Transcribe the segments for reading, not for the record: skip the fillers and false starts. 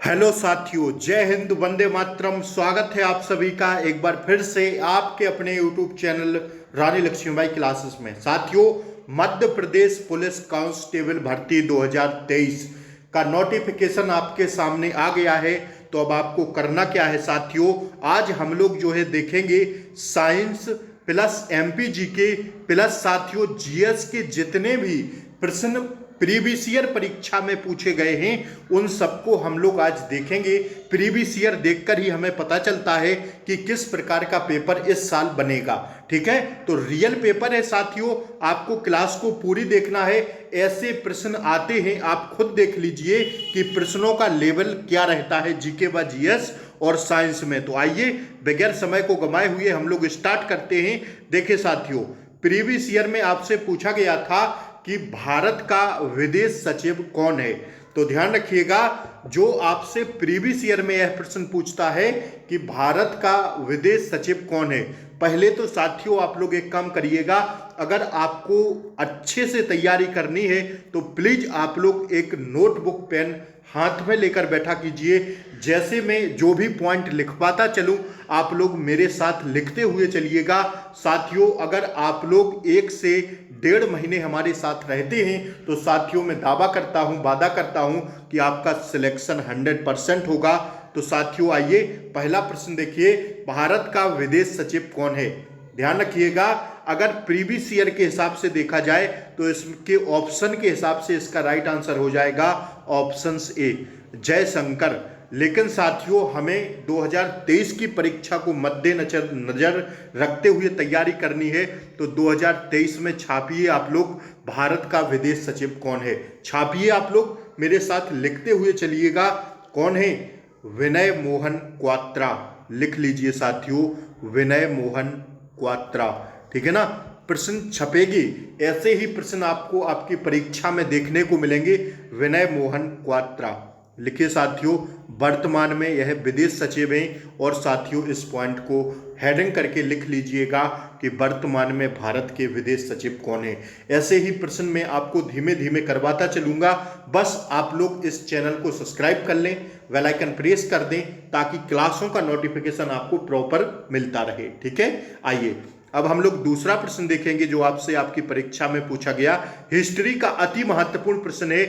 Hello साथियों, जय हिंद, वंदे मातरम। स्वागत है आप सभी का एक बार फिर से आपके अपने यूट्यूब चैनल रानी लक्ष्मीबाई क्लासेस में। साथियों, मध्य प्रदेश पुलिस कांस्टेबल भर्ती 2023 का नोटिफिकेशन आपके सामने आ गया है। तो अब आपको करना क्या है साथियों, आज हम लोग जो है देखेंगे science plus MP GK plus साथियों जीएस के जितने भी प्रश्न प्रीवियस ईयर परीक्षा में पूछे गए हैं उन सबको हम लोग आज देखेंगे। प्रीवियस ईयर देखकर ही हमें पता चलता है कि किस प्रकार का पेपर इस साल बनेगा। ठीक है, तो रियल पेपर है साथियों, आपको क्लास को पूरी देखना है। ऐसे प्रश्न आते हैं, आप खुद देख लीजिए कि प्रश्नों का लेवल क्या रहता है जीके व जीएस और साइंस में। तो आइए बगैर समय को गंवाए हुए हम लोग स्टार्ट करते हैं। देखिए साथियों, प्रीवियस ईयर में आपसे पूछा गया था कि भारत का विदेश सचिव कौन है। तो ध्यान रखिएगा, जो आपसे प्रीवियस ईयर में यह प्रश्न पूछता है कि भारत का विदेश सचिव कौन है, पहले तो साथियों आप लोग एक काम करिएगा, अगर आपको अच्छे से तैयारी करनी है तो प्लीज आप लोग एक नोटबुक पेन हाथ में लेकर बैठा कीजिए। जैसे मैं जो भी पॉइंट लिखवाता चलूं आप लोग मेरे साथ लिखते हुए चलिएगा। साथियों, अगर आप लोग 1 से 1.5 महीने हमारे साथ रहते हैं तो साथियों मैं दावा करता हूं, वादा करता हूं कि आपका सिलेक्शन 100% होगा। तो साथियों आइए, पहला प्रश्न देखिए, भारत का विदेश सचिव कौन है। ध्यान रखिएगा, अगर प्रीवियस ईयर के हिसाब से देखा जाए तो इसके ऑप्शन के हिसाब से इसका राइट आंसर हो जाएगा ऑप्शन ए, जयशंकर। लेकिन साथियों हमें 2023 की परीक्षा को मद्देनजर रखते हुए तैयारी करनी है। तो 2023 में छापिए आप लोग, भारत का विदेश सचिव कौन है, छापिए आप लोग, मेरे साथ लिखते हुए चलिएगा। कौन है? विनय मोहन क्वात्रा। लिख लीजिए साथियों, विनय मोहन क्वात्रा। ठीक है ना, प्रश्न छपेगी, ऐसे ही प्रश्न आपको आपकी परीक्षा में देखने को मिलेंगे। विनय मोहन क्वात्रा लिखिए साथियों, वर्तमान में यह विदेश सचिव हैं। और साथियों इस पॉइंट को हेडिंग करके लिख लीजिएगा कि वर्तमान में भारत के विदेश सचिव कौन है। ऐसे ही प्रश्न मैं आपको धीमे धीमे करवाता चलूंगा, बस आप लोग इस चैनल को सब्सक्राइब कर लें, बेल आइकन प्रेस कर दें ताकि क्लासों का नोटिफिकेशन आपको प्रॉपर मिलता रहे। ठीक है, आइए अब हम लोग दूसरा प्रश्न देखेंगे जो आपसे आपकी परीक्षा में पूछा गया। हिस्ट्री का अति महत्वपूर्ण प्रश्न है,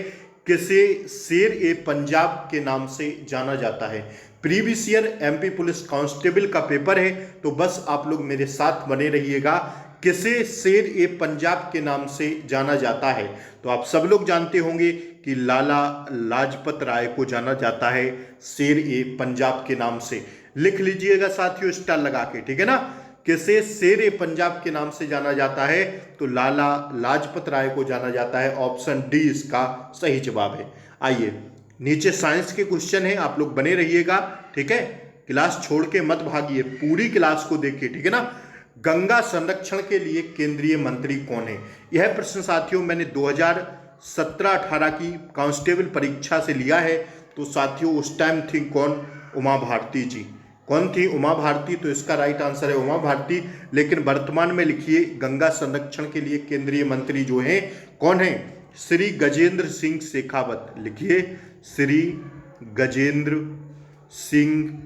किसे शेर ए पंजाब के नाम से जाना जाता है। Previous year MP police constable का पेपर है, तो बस आप लोग मेरे साथ बने रहिएगा। किसे शेर ए पंजाब के नाम से जाना जाता है, तो आप सब लोग जानते होंगे कि लाला लाजपत राय को जाना जाता है शेर ए पंजाब के नाम से। लिख लीजिएगा साथियों स्टार लगा के, ठीक है ना। किसे शेर ए पंजाब के नाम से जाना जाता है, तो लाला लाजपत राय को जाना जाता है। ऑप्शन डी इसका सही जवाब है। आइए नीचे साइंस के क्वेश्चन है, आप लोग बने रहिएगा। ठीक है, क्लास छोड़ के मत भागिए, पूरी क्लास को देखिए। ठीक है ना, गंगा संरक्षण के लिए केंद्रीय मंत्री कौन है। यह प्रश्न साथियों मैंने 2017-18 की कांस्टेबल परीक्षा से लिया है। तो साथियों उस टाइम थी कौन? उमा भारती जी। कौन थी? उमा भारती। तो इसका राइट आंसर है उमा भारती। लेकिन वर्तमान में लिखिए, गंगा संरक्षण के लिए केंद्रीय मंत्री जो हैं कौन है? श्री गजेंद्र सिंह शेखावत। लिखिए, श्री गजेंद्र सिंह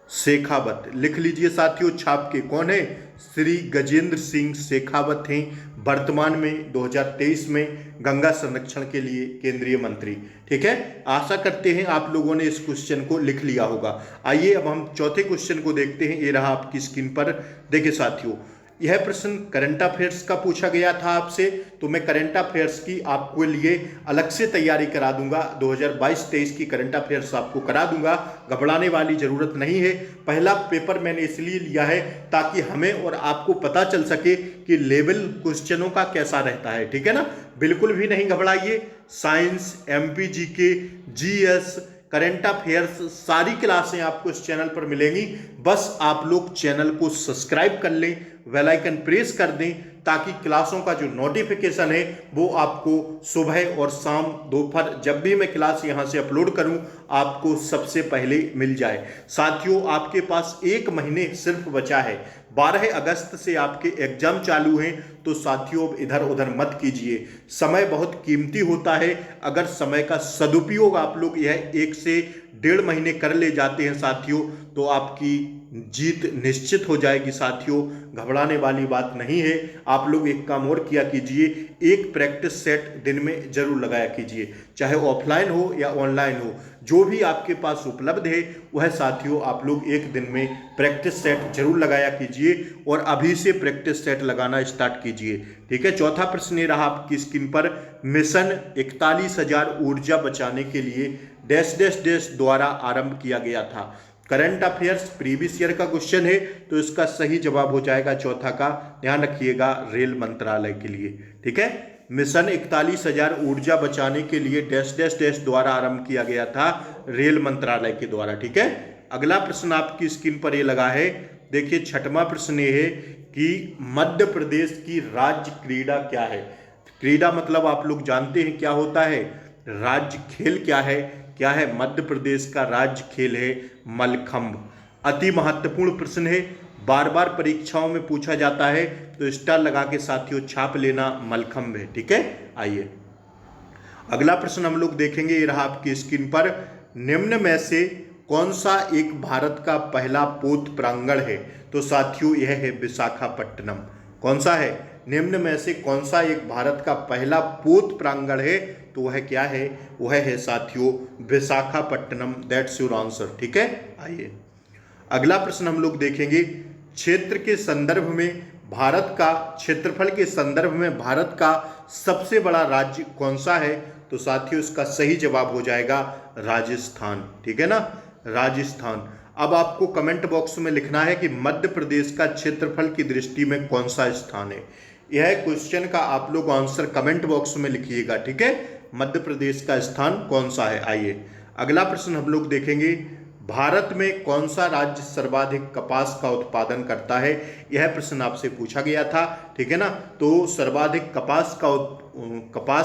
शेखावत। लिख लीजिए साथियों छाप के, कौन है? श्री गजेंद्र सिंह शेखावत हैं वर्तमान में 2023 में गंगा संरक्षण के लिए केंद्रीय मंत्री। ठीक है, आशा करते हैं आप लोगों ने इस क्वेश्चन को लिख लिया होगा। आइए अब हम चौथे क्वेश्चन को देखते हैं। ये रहा आपकी स्क्रीन पर। देखिए साथियों, यह प्रश्न करंट अफेयर्स का पूछा गया था आपसे, तो मैं करंट अफेयर्स की आपके लिए अलग से तैयारी करा दूंगा। 2022-23 की करंट अफेयर्स आपको करा दूंगा, घबराने वाली जरूरत नहीं है। पहला पेपर मैंने इसलिए लिया है ताकि हमें और आपको पता चल सके कि लेवल क्वेश्चनों का कैसा रहता है। ठीक है ना, बिल्कुल भी नहीं घबराइए। Science, MP GK, GS, current affairs सारी क्लासें आपको इस चैनल पर मिलेंगी। बस आप लोग चैनल को सब्सक्राइब कर लें, बेल आइकन प्रेस कर दें ताकि क्लासों का जो नोटिफिकेशन है वो आपको सुबह और शाम दोपहर जब भी मैं क्लास यहां से अपलोड करूं आपको सबसे पहले मिल जाए। साथियों आपके पास 1 महीने सिर्फ बचा है, 12 अगस्त से आपके एग्जाम चालू हैं, तो साथियों इधर उधर मत कीजिए। समय बहुत कीमती होता है। अगर समय का सदुपयोग आप लोग यह 1 से 1.5 महीने कर ले जाते हैं साथियों, तो आपकी जीत निश्चित हो जाएगी साथियों। घबराने वाली बात नहीं है। आप लोग एक काम और किया कीजिए, एक प्रैक्टिस सेट दिन में जरूर लगाया कीजिए, चाहे ऑफलाइन हो या ऑनलाइन हो, जो भी आपके पास उपलब्ध है वह साथियों आप लोग एक दिन में प्रैक्टिस सेट जरूर लगाया कीजिए और अभी से प्रैक्टिस सेट लगाना स्टार्ट कीजिए। ठीक है। चौथा प्रश्न ये रहा आपकी स्क्रीन पर, मिशन 41,000 ऊर्जा बचाने के लिए डैश डैश डैश द्वारा आरंभ किया गया था। करंट अफेयर्स प्रीवियस ईयर का क्वेश्चन है, तो इसका सही जवाब हो जाएगा चौथा का, ध्यान रखिएगा, रेल मंत्रालय के लिए। ठीक है। मिशन 41,000 ऊर्जा बचाने के लिए डैश डैश डैश द्वारा आरंभ किया गया था, रेल मंत्रालय के द्वारा। ठीक है। अगला प्रश्न आपकी स्क्रीन पर ये लगा है, देखिए छठवां प्रश्न ये है कि मध्य प्रदेश की राज्य क्रीड़ा क्या है। क्रीड़ा मतलब आप लोग जानते हैं क्या होता है, राज्य खेल क्या है मध्य प्रदेश का राज्य खेल है मलखंभ। अति महत्वपूर्ण प्रश्न है, बार बार परीक्षाओं में पूछा जाता है, तो स्टार लगा के साथियों छाप लेना, मलखंभ है। ठीक है। आइए अगला प्रश्न हम लोग देखेंगे, ये रहा आपकी स्क्रीन पर, निम्न में से कौन सा एक भारत का पहला पोत प्रांगण है। तो साथियों यह है विशाखापट्टनम। कौन सा है, निम्न में से कौन सा एक भारत का पहला पोत प्रांगण है, तो वह क्या है, वह है साथियों विशाखापट्टनम। That's your answer. ठीक है। आइए अगला प्रश्न हम लोग देखेंगे, क्षेत्र के संदर्भ में भारत का, क्षेत्रफल के संदर्भ में भारत का सबसे बड़ा राज्य कौन सा है। तो साथियों इसका सही जवाब हो जाएगा राजस्थान। ठीक है ना, राजस्थान। अब आपको कमेंट बॉक्स में लिखना है कि मध्य प्रदेश का क्षेत्रफल की दृष्टि में कौन सा स्थान है। यह क्वेश्चन का आप लोग आंसर कमेंट बॉक्स में लिखिएगा। ठीक है, मध्य प्रदेश का स्थान कौन सा है। आइए अगला प्रश्न हम लोग देखेंगे, भारत में कौन सा राज्य सर्वाधिक कपास का उत्पादन करता है। यह प्रश्न आपसे पूछा गया था। ठीक है ना, तो सर्वाधिक कपास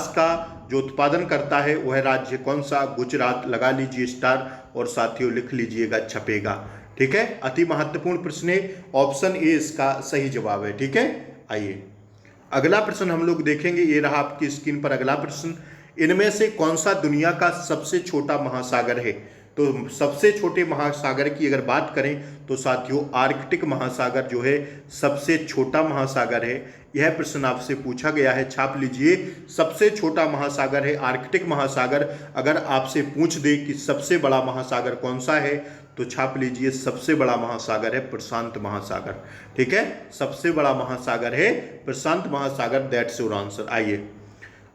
का जो उत्पादन करता है वह राज्य कौन सा, गुजरात। लगा लीजिए स्टार और साथियों लिख लीजिएगा, छपेगा। ठीक है, अति महत्वपूर्ण प्रश्न है, ऑप्शन ए इसका सही जवाब है। ठीक है। आइए अगला प्रश्न हम लोग देखेंगे, ये रहा आपकी स्क्रीन पर अगला प्रश्न, इनमें से कौन सा दुनिया का सबसे छोटा महासागर है। तो सबसे छोटे महासागर की अगर बात करें तो साथियों आर्कटिक महासागर जो है सबसे छोटा महासागर है। यह प्रश्न आपसे पूछा गया है, छाप लीजिए, सबसे छोटा महासागर है आर्कटिक महासागर। अगर आपसे पूछ दे कि सबसे बड़ा महासागर कौन सा है, तो छाप लीजिए सबसे बड़ा महासागर है प्रशांत महासागर। ठीक है, सबसे बड़ा महासागर है प्रशांत महासागर। That's your answer. आइए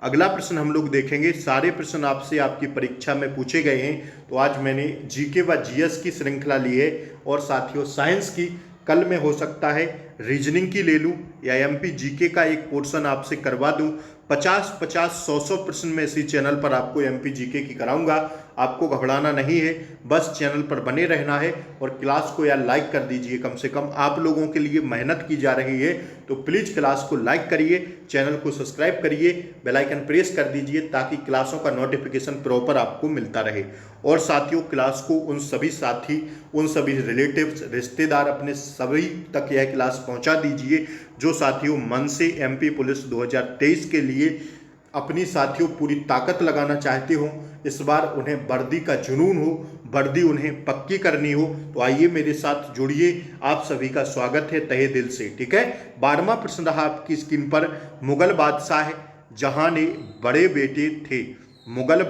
अगला प्रश्न हम लोग देखेंगे, सारे प्रश्न आपसे आपकी परीक्षा में पूछे गए हैं, तो आज मैंने जीके व जीएस की श्रृंखला ली है और साथियों साइंस की, कल में हो सकता है रीजनिंग की ले लूं या एमपी जीके का एक पोर्शन आपसे करवा दूं। 50-50, 100 प्रश्न में इसी चैनल पर आपको एमपी जीके की कराऊंगा। आपको घबराना नहीं है, बस चैनल पर बने रहना है और क्लास को यार लाइक कर दीजिए। कम से कम आप लोगों के लिए मेहनत की जा रही है, तो प्लीज़ क्लास को लाइक करिए, चैनल को सब्सक्राइब करिए, बेल आइकन प्रेस कर दीजिए ताकि क्लासों का नोटिफिकेशन प्रॉपर आपको मिलता रहे। और साथियों क्लास को उन सभी साथी, उन सभी रिलेटिव्स, रिश्तेदार, अपने सभी तक यह क्लास पहुंचा दीजिए जो साथियों मन से एमपी पुलिस 2023 के लिए अपनी साथियों पूरी ताकत लगाना चाहते हो। इस बार उन्हें वर्दी का जुनून हो, वर्दी उन्हें पक्की करनी हो, तो आइए मेरे साथ जुड़िए। आप सभी का स्वागत है तहे दिल से। ठीक है, 12वां प्रश्न रहा आपकी स्क्रीन पर, मुगल बादशाह जहां ने बड़े बेटे थे। मुगल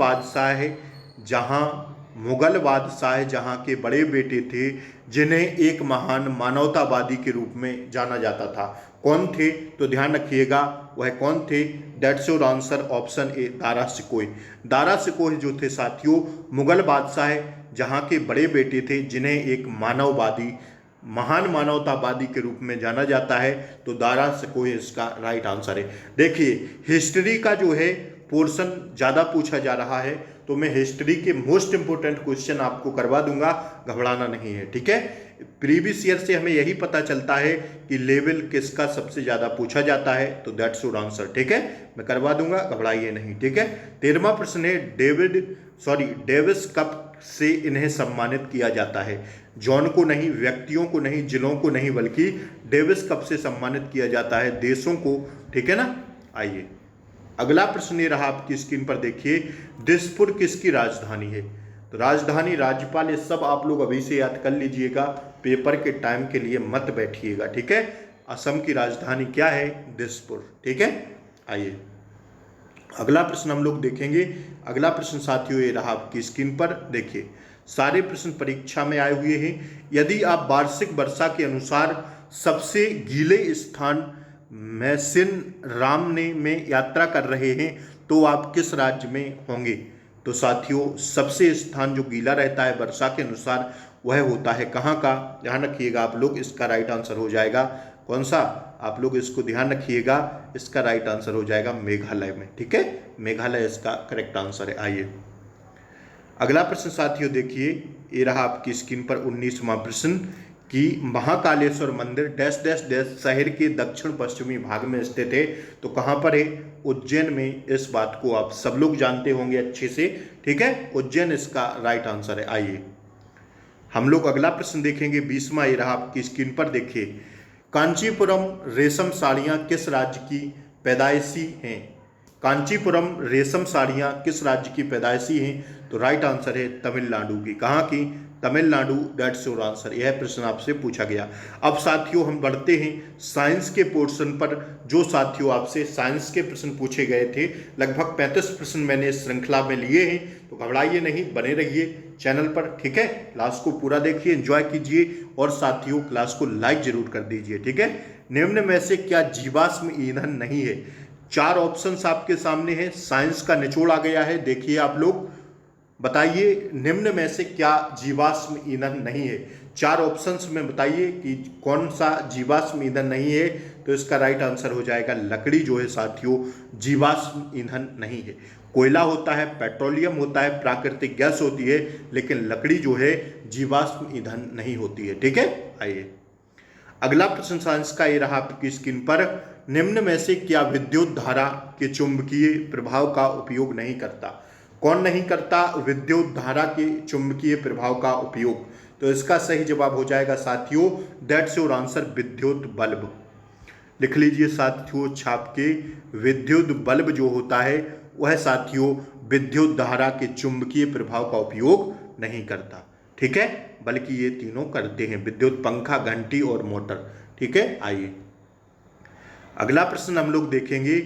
बादशाह जहां के बड़े बेटे थे जिन्हें एक महान मानवतावादी के रूप में जाना जाता था। कौन थे, तो ध्यान रखिएगा वह कौन थे। That's your answer, option A Dara Shikoh. Dara Shikoh जो थे साथियों मुगल बादशाह जहां के बड़े बेटे थे जिन्हें एक मानववादी, महान मानवतावादी के रूप में जाना जाता है, तो दारा शिकोह इसका राइट आंसर है। देखिए हिस्ट्री का जो है पोर्शन ज़्यादा पूछा जा रहा है, तो मैं हिस्ट्री के मोस्ट इंपोर्टेंट क्वेश्चन आपको करवा दूंगा, घबराना नहीं है। ठीक है, प्रीवियस ईयर से हमें यही पता चलता है कि लेवल किसका सबसे ज़्यादा पूछा जाता है, तो दैट्स योर आंसर। ठीक है, मैं करवा दूंगा, घबराइए नहीं। ठीक है, 13वां प्रश्न है, डेविड डेविस कप से इन्हें सम्मानित किया जाता है। जॉन को नहीं, व्यक्तियों को नहीं, जिलों को नहीं, बल्कि डेविस कप से सम्मानित किया जाता है देशों को, ठीक है ना। आइए अगला प्रश्न ये रहा आपकी स्क्रीन पर देखिए, दिसपुर किसकी राजधानी है? तो राजधानी, राज्यपाल, ये सब आप लोग अभी से याद कर लीजिएगा, पेपर के टाइम के लिए मत बैठिएगा, ठीक है। असम की राजधानी क्या है? दिसपुर, ठीक है। आइए अगला प्रश्न हम लोग देखेंगे। अगला प्रश्न साथियों ये रहा आपकी स्क्रीन पर देखिए, सारे प्रश्न परीक्षा में आए हुए हैं। यदि आप वार्षिक वर्षा के अनुसार सबसे गीले स्थान मैसिनराम में यात्रा कर रहे हैं तो आप किस राज्य में होंगे? तो साथियों सबसे स्थान जो गीला रहता है वर्षा के अनुसार वह होता है कहाँ का? ध्यान रखिएगा आप लोग, इसका राइट आंसर हो जाएगा कौन सा? आप लोग इसको ध्यान रखिएगा, इसका राइट आंसर हो जाएगा मेघालय में, ठीक है। मेघालय इसका करेक्ट आंसर है। आइए अगला प्रश्न साथियों देखिए, ये रहा आपकी स्क्रीन पर 19वां प्रश्न कि महाकालेश्वर मंदिर डैश डैश डैश शहर के दक्षिण पश्चिमी भाग में स्थित है। तो कहाँ पर है? उज्जैन में। इस बात को आप सब लोग जानते होंगे अच्छे से, ठीक है। उज्जैन इसका राइट आंसर है। आइए हम लोग अगला प्रश्न देखेंगे, 20वां, ये रहा आपकी स्क्रीन पर देखिए, कांचीपुरम रेशम साड़ियाँ किस राज्य की पैदाइशी हैं? कांचीपुरम रेशम साड़ियाँ किस राज्य की पैदाइशी हैं? तो राइट आंसर है तमिलनाडु की। कहाँ की? Tamil Nadu, that's your answer. यह प्रश्न आपसे पूछा गया। अब साथियों हम बढ़ते हैं साइंस के पोर्शन पर। जो साथियों आपसे साइंस के प्रश्न पूछे गए थे, लगभग 35 प्रश्न मैंने इस श्रृंखला में लिए हैं, तो घबराइए नहीं, बने रहिए चैनल पर, ठीक है। क्लास को पूरा देखिए, एंजॉय कीजिए और साथियों क्लास को लाइक जरूर कर दीजिए, ठीक है। निम्न में से क्या जीवाश्म ईंधन नहीं है? 4 ऑप्शंस आपके सामने हैं, साइंस का निचोड़ आ गया है, देखिए आप लोग बताइए निम्न में से क्या जीवाश्म ईंधन नहीं है? 4 ऑप्शंस में बताइए कि कौन सा जीवाश्म ईंधन नहीं है। तो इसका राइट आंसर हो जाएगा लकड़ी जो है साथियों जीवाश्म ईंधन नहीं है। कोयला होता है, पेट्रोलियम होता है, प्राकृतिक गैस होती है, लेकिन लकड़ी जो है जीवाश्म ईंधन नहीं होती है, ठीक है। आइए अगला प्रश्न साइंस का ये रहा आपकी स्क्रीन पर, निम्न में से क्या विद्युत धारा के चुंबकीय प्रभाव का उपयोग नहीं करता? कौन नहीं करता विद्युत धारा के चुंबकीय प्रभाव का उपयोग? तो इसका सही जवाब हो जाएगा साथियों, दैट्स योर आंसर, विद्युत बल्ब। लिख लीजिए साथियों छाप के, विद्युत बल्ब जो होता है वह साथियों विद्युत धारा के चुंबकीय प्रभाव का उपयोग नहीं करता, ठीक है, बल्कि ये तीनों करते हैं, विद्युत पंखा, घंटी और मोटर, ठीक है। आइए अगला प्रश्न हम लोग देखेंगे,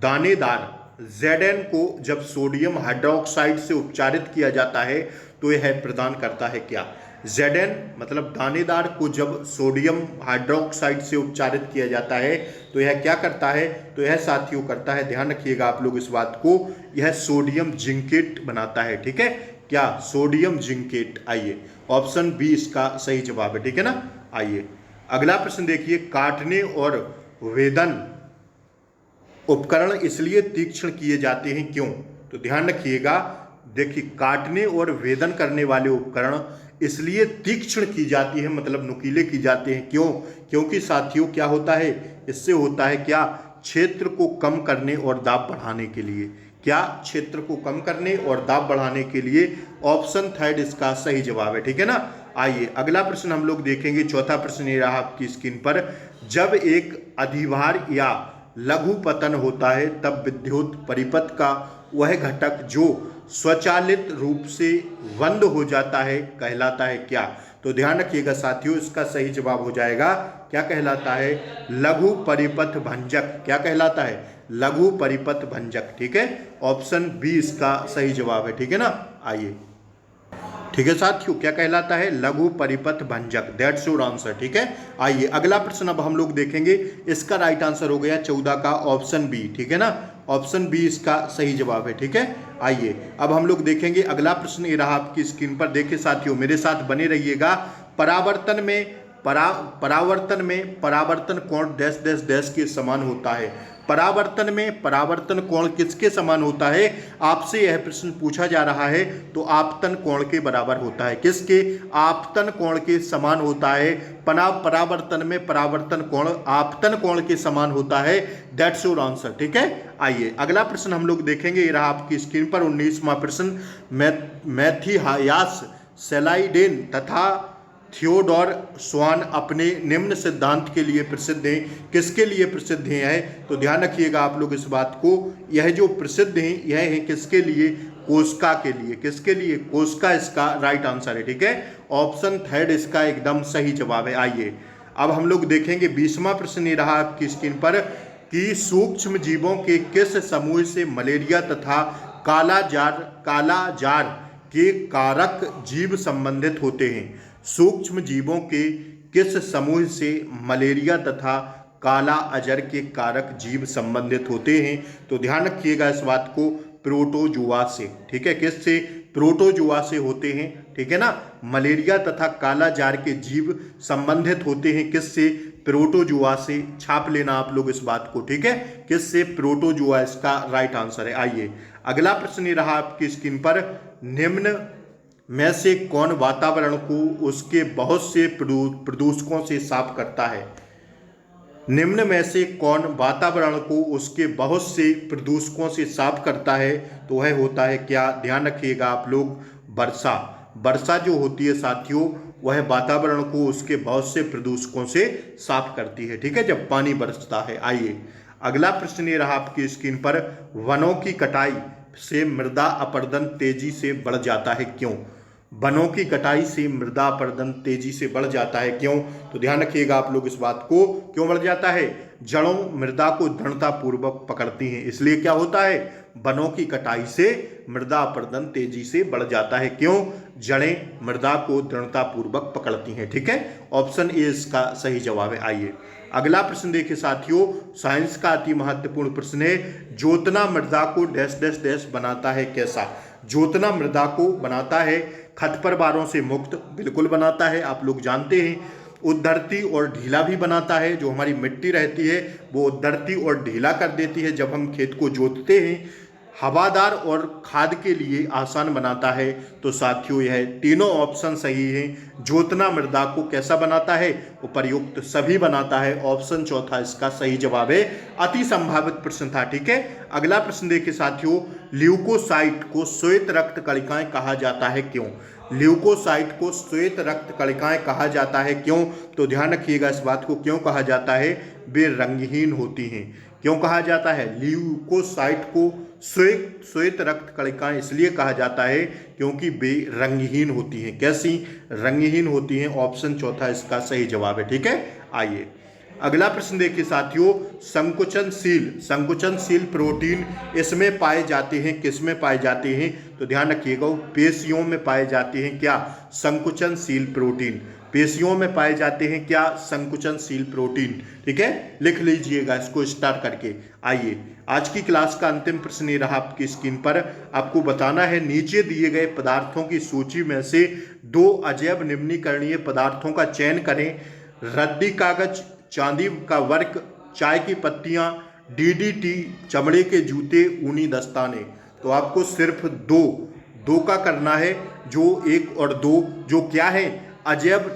दानेदार Zn को जब सोडियम हाइड्रोक्साइड से उपचारित किया जाता है तो यह प्रदान करता है क्या? Zn मतलब दानेदार को जब सोडियम हाइड्रोक्साइड से उपचारित किया जाता है तो यह क्या करता है? तो यह साथियों करता है, ध्यान रखिएगा आप लोग इस बात को, यह सोडियम जिंकेट बनाता है, ठीक है। क्या? Sodium zincate. आइए ऑप्शन बी इसका सही जवाब है, ठीक है ना। आइए अगला प्रश्न देखिए, काटने और वेदन उपकरण इसलिए तीक्ष्ण किए जाते हैं क्यों? तो ध्यान रखिएगा, देखिए काटने और वेदन करने वाले उपकरण इसलिए तीक्ष्ण की जाती है, मतलब नुकीले की जाते हैं, क्यों? क्योंकि साथियों क्या होता है, इससे होता है क्या, क्षेत्र को कम करने और दाब बढ़ाने के लिए। क्या? क्षेत्र को कम करने और दाब बढ़ाने के लिए। ऑप्शन थर्ड इसका सही जवाब है, ठीक है ना। आइए अगला प्रश्न हम लोग देखेंगे, चौथा प्रश्न ये रहा आपकी स्क्रीन पर, जब एक अधिभार या लघु पतन होता है तब विद्युत परिपथ का वह घटक जो स्वचालित रूप से बंद हो जाता है कहलाता है क्या? तो ध्यान रखिएगा साथियों, इसका सही जवाब हो जाएगा, क्या कहलाता है? लघु परिपथ भंजक। क्या कहलाता है? लघु परिपथ भंजक, ठीक है। ऑप्शन बी इसका सही जवाब है, ठीक है ना। आइए ठीक है साथियों, क्या कहलाता है? लघु परिपथ भंजक, दैट्स योर आंसर, ठीक है। आइए अगला प्रश्न अब हम लोग देखेंगे, इसका राइट आंसर हो गया 14 का ऑप्शन बी, ठीक है ना। ऑप्शन बी इसका सही जवाब है, ठीक है। आइए अब हम लोग देखेंगे अगला प्रश्न, ये रहा आपकी स्क्रीन पर, देखिए साथियों मेरे साथ बने रहिएगा। परावर्तन में परावर्तन कोण डैश डैश डैश के समान होता है। परावर्तन में परावर्तन कोण किसके समान होता है? आपसे यह प्रश्न पूछा जा रहा है तो आपतन कोण के बराबर होता है। किसके? आपतन कोण के समान होता है। परावर्तन में परावर्तन कोण आपतन कोण के समान होता है। That's your answer. ठीक है, आइए अगला प्रश्न हम लोग देखेंगे। ये रहा आपकी स्क्रीन पर 19वां प्रश्न। मैथियास सेलाइडेन तथा थियोडोर स्वान अपने निम्न सिद्धांत के लिए प्रसिद्ध हैं। किसके लिए प्रसिद्ध हैं? तो ध्यान रखिएगा आप लोग इस बात को, यह जो प्रसिद्ध हैं यह है किसके लिए? कोस्का के लिए। किसके लिए? कोस्का इसका राइट आंसर है। ठीक है, ऑप्शन थर्ड इसका एकदम सही जवाब है। आइए अब हम लोग देखेंगे 20वां प्रश्न ये रहा आपकी स्क्रीन पर कि सूक्ष्म जीवों के किस समूह से मलेरिया तथा कालाजार के कारक जीव संबंधित होते हैं? सूक्ष्म जीवों के किस समूह से मलेरिया तथा काला अजर के कारक जीव संबंधित होते हैं? तो ध्यान रखिएगा इस बात को, प्रोटोजुआ से। ठीक है, किससे? प्रोटोजुआ से होते हैं। ठीक है ना, मलेरिया तथा काला जार के जीव संबंधित होते हैं किससे? प्रोटोजुआ से। छाप लेना आप लोग इस बात को। ठीक है, किससे? प्रोटोजुआ इसका राइट आंसर है। आइए अगला प्रश्न ये रहा आपकी स्क्रीन पर। निम्न में से कौन वातावरण को उसके बहुत से प्रदूषकों से साफ करता है? निम्न में से कौन वातावरण को उसके बहुत से प्रदूषकों से साफ करता है? तो वह होता है क्या? ध्यान रखिएगा आप लोग, वर्षा। वर्षा जो होती है साथियों वह वातावरण को उसके बहुत से प्रदूषकों से साफ करती है। ठीक है, जब पानी बरसता है। आइए अगला प्रश्न ये रहा आपकी स्क्रीन पर। वनों की कटाई से मृदा अपरदन तेजी से बढ़ जाता है, क्यों? वनों की कटाई से मृदा अपरदन तेजी से बढ़ जाता है, क्यों? तो ध्यान रखिएगा आप लोग इस बात को, क्यों बढ़ जाता है? जड़ों मृदा को दृढ़ता पूर्वक पकड़ती हैं, इसलिए क्या होता है? वनों की कटाई से मृदा अपरदन तेजी से बढ़ जाता है। क्यों? जड़ें मृदा को दृढ़ता पूर्वक पकड़ती हैं। ठीक है, ऑप्शन ए इसका सही जवाब है। आइए अगला प्रश्न देखिए साथियों, साइंस का अति महत्वपूर्ण प्रश्न है। जोतना मृदा को डैश डैश डैश बनाता है, कैसा? जोतना मृदा को बनाता है खरपतवारों से मुक्त, बिल्कुल बनाता है, आप लोग जानते हैं। उद्धरती और ढीला भी बनाता है, जो हमारी मिट्टी रहती है वो उद्धरती और ढीला कर देती है जब हम खेत को जोतते हैं। हवादार और खाद के लिए आसान बनाता है। तो साथियों यह तीनों ऑप्शन सही हैं। जोतना मृदा को कैसा बनाता है? उपर्युक्त सभी बनाता है। ऑप्शन चौथा इसका सही जवाब है। अति संभावित प्रश्न था। ठीक है, अगला प्रश्न देखिए साथियों। ल्यूकोसाइट को श्वेत रक्त कणिकाएं कहा जाता है, क्यों? ल्यूकोसाइट को श्वेत रक्त कणिकाएं कहा जाता है, क्यों? तो ध्यान रखिएगा इस बात को, क्यों कहा जाता है? वे रंगहीन होती हैं। क्यों कहा जाता है ल्यूकोसाइट को श्वेत रक्त कणिकाएं? इसलिए कहा जाता है क्योंकि वे रंगहीन होती हैं। कैसी? रंगहीन होती हैं। ऑप्शन चौथा इसका सही जवाब है। ठीक है, आइए अगला प्रश्न देखिए साथियों। संकुचनशील प्रोटीन इसमें पाए जाते हैं, किसमें पाए जाते हैं? तो ध्यान रखिएगा, पेशियों में पाए जाते हैं। क्या? संकुचनशील प्रोटीन पेशियों में पाए जाते हैं। क्या? संकुचनशील प्रोटीन। ठीक है, लिख लीजिएगा इसको स्टार्ट करके। आइए आज की क्लास का अंतिम प्रश्न ये रहा आपकी स्क्रीन पर। आपको बताना है नीचे दिए गए पदार्थों की सूची में से 2 अजैव निम्नीकरणीय पदार्थों का चयन करें। रद्दी कागज, चांदी का वर्क, चाय की पत्तियां, DDT, चमड़े के जूते, ऊनी दस्ताने। तो आपको सिर्फ दो का करना है, जो 1 और 2 जो क्या है? अजैव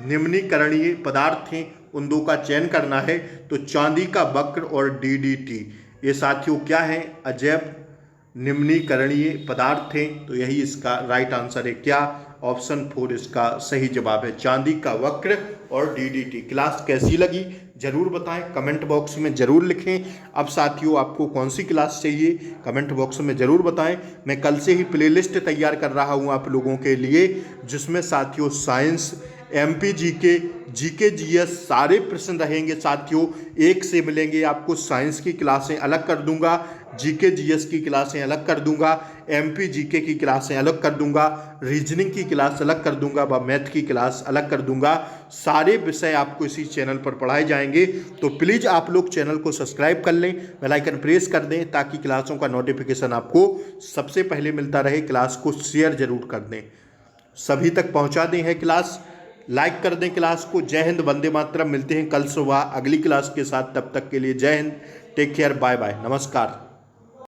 निम्नीकरणीय पदार्थ हैं, उन 2 का चयन करना है। तो चांदी का वक्र और DDT ये साथियों क्या है? अजैव निम्नीकरणीय पदार्थ हैं। तो यही इसका राइट आंसर है। क्या? ऑप्शन 4 इसका सही जवाब है, चांदी का वक्र और DDT। क्लास कैसी लगी जरूर बताएं, कमेंट बॉक्स में जरूर लिखें। अब साथियों आपको कौन सी क्लास चाहिए कमेंट बॉक्स में जरूर बताएं। मैं कल से ही प्लेलिस्ट तैयार कर रहा हूं आप लोगों के लिए, जिसमें साथियों science, MP GK, GK GS सारे प्रश्न रहेंगे साथियों। एक से मिलेंगे आपको। साइंस की क्लासें अलग कर दूंगा, GK GS की क्लासें अलग कर दूंगा, MP GK की क्लासें अलग कर दूंगा, रीजनिंग की क्लास अलग कर दूंगा व मैथ की क्लास अलग कर दूंगा। सारे विषय आपको इसी चैनल पर पढ़ाए जाएंगे। तो प्लीज़ आप लोग चैनल को सब्सक्राइब कर लें, बेल आइकन प्रेस कर दें, ताकि क्लासों का नोटिफिकेशन आपको सबसे पहले मिलता रहे। क्लास को शेयर जरूर कर दें, सभी तक पहुँचा दें है क्लास, लाइक कर दें क्लास को। जय हिंद, वंदे मातरम। मिलते हैं कल सुबह अगली क्लास के साथ, तब तक के लिए Jai Hind, take care, bye bye, नमस्कार।